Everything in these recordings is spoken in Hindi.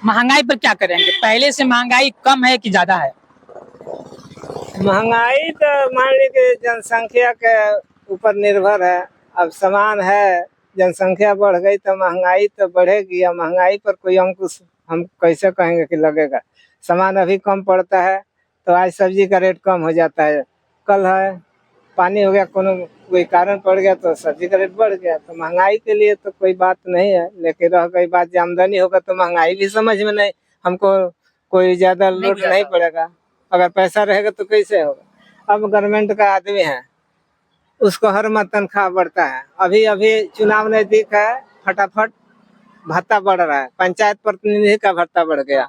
महंगाई पर क्या करेंगे? पहले से महंगाई कम है कि ज्यादा है? महंगाई तो मान लीजिए जनसंख्या के ऊपर निर्भर है। अब समान है, जनसंख्या बढ़ गई तो महंगाई तो बढ़ेगी। अब महंगाई पर कोई अंकुश हम कैसे कहेंगे कि लगेगा। सामान अभी कम पड़ता है तो आज सब्जी का रेट कम हो जाता है, कल है पानी हो गया, कोई कारण पड़ गया तो सब्जी का रेट बढ़ गया। तो महंगाई के लिए तो कोई बात नहीं है, लेकिन रह गई बात आमदनी होगा तो महंगाई भी समझ में नहीं हमको, कोई ज्यादा लोड नहीं पड़ेगा। अगर पैसा रहेगा तो कैसे होगा। अब गवर्नमेंट का आदमी है, उसको हर माह तनख्वाह बढ़ता है। अभी अभी चुनाव नजदीक है, फटाफट भत्ता बढ़ रहा है। पंचायत प्रतिनिधि का भत्ता बढ़ गया,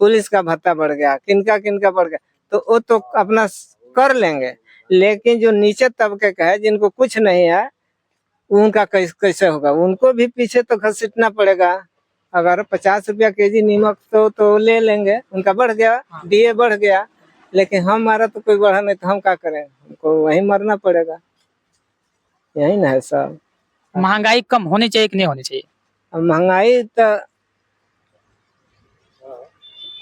पुलिस का भत्ता बढ़ गया, किनका बढ़ गया। तो वो तो अपना कर लेंगे, लेकिन जो नीचे तबके का है, जिनको कुछ नहीं है, उनका कैसे होगा। उनको भी पीछे तो घसीटना पड़ेगा। अगर 50 रुपया केजी नीमक तो ले लेंगे, उनका बढ़ गया, डीए बढ़ गया, लेकिन हमारा तो कोई बढ़ा नहीं तो हम क्या करें, हमको वहीं मरना पड़ेगा। यही ना है सब। महंगाई कम होनी चाहिए कि नहीं होनी चाहिए? अब महंगाई तो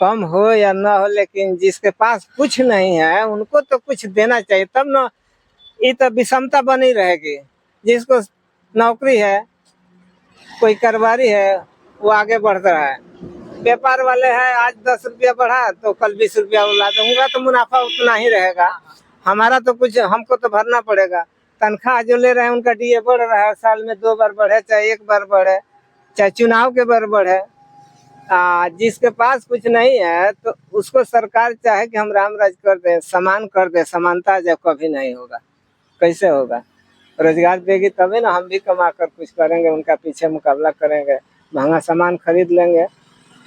कम हो या ना हो, लेकिन जिसके पास कुछ नहीं है उनको तो कुछ देना चाहिए, तब ना ये तो विषमता बनी रहेगी। जिसको नौकरी है, कोई कारोबारी है, वो आगे बढ़ रहा है। व्यापार वाले हैं, आज 10 रुपया बढ़ा तो कल 20 रुपया उड़ा दूंगा, तो मुनाफा उतना ही रहेगा। हमारा तो कुछ, हमको तो भरना पड़ेगा। तनख्वाह जो ले रहे हैं उनका डीए बढ़ रहा है, साल में 2 बार बढ़े, चाहे 1 बार बढ़े, चाहे चुनाव के बार बढ़े। जिसके पास कुछ नहीं है तो उसको सरकार चाहे कि हम राम राज कर दे, समान कर दे, समानता जब कभी नहीं होगा, कैसे होगा। रोजगार देगी तभी ना हम भी कमा कर कुछ करेंगे, उनका पीछे मुकाबला करेंगे, महंगा सामान खरीद लेंगे,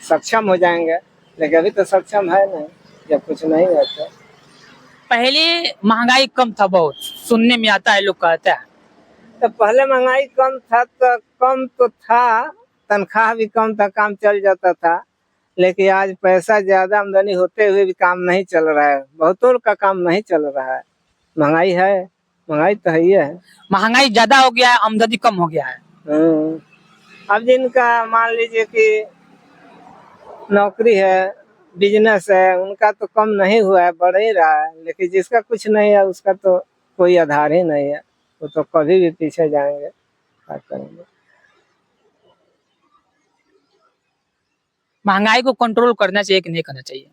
सक्षम हो जाएंगे। लेकिन अभी तो सक्षम है नहीं, जब कुछ नहीं है तो। पहले महंगाई कम था, बहुत सुनने में आता है, लोग कहते हैं। तो पहले महंगाई कम था तो कम तो था, तनख्वाह भी कम था, काम चल जाता था। लेकिन आज पैसा ज्यादा आमदनी होते हुए भी काम नहीं चल रहा है, बहुतों का काम नहीं चल रहा है। महंगाई है, महंगाई तो है ही है। महंगाई ज्यादा हो गया है, आमदनी कम हो गया है। अब जिनका मान लीजिए कि नौकरी है, बिजनेस है, उनका तो कम नहीं हुआ है, बढ़ ही रहा है। लेकिन जिसका कुछ नहीं है उसका तो कोई आधार ही नहीं है, वो तो कभी भी पीछे जाएंगे, क्या करेंगे। महंगाई को कंट्रोल करना चाहिए कि नहीं करना चाहिए?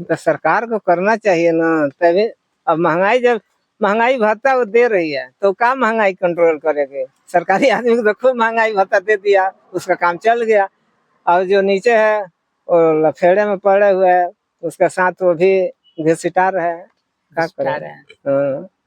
तो सरकार को करना चाहिए ना, तभी। अब महंगाई, जब महंगाई भत्ता वो दे रही है तो क्या महंगाई कंट्रोल करेगी। सरकारी आदमी को तो खूब महंगाई भत्ता दे दिया, उसका काम चल गया। और जो नीचे है वो लफेड़े में पड़े हुए है, उसके साथ वो भी घसीटा रहे हैं, क्या करें।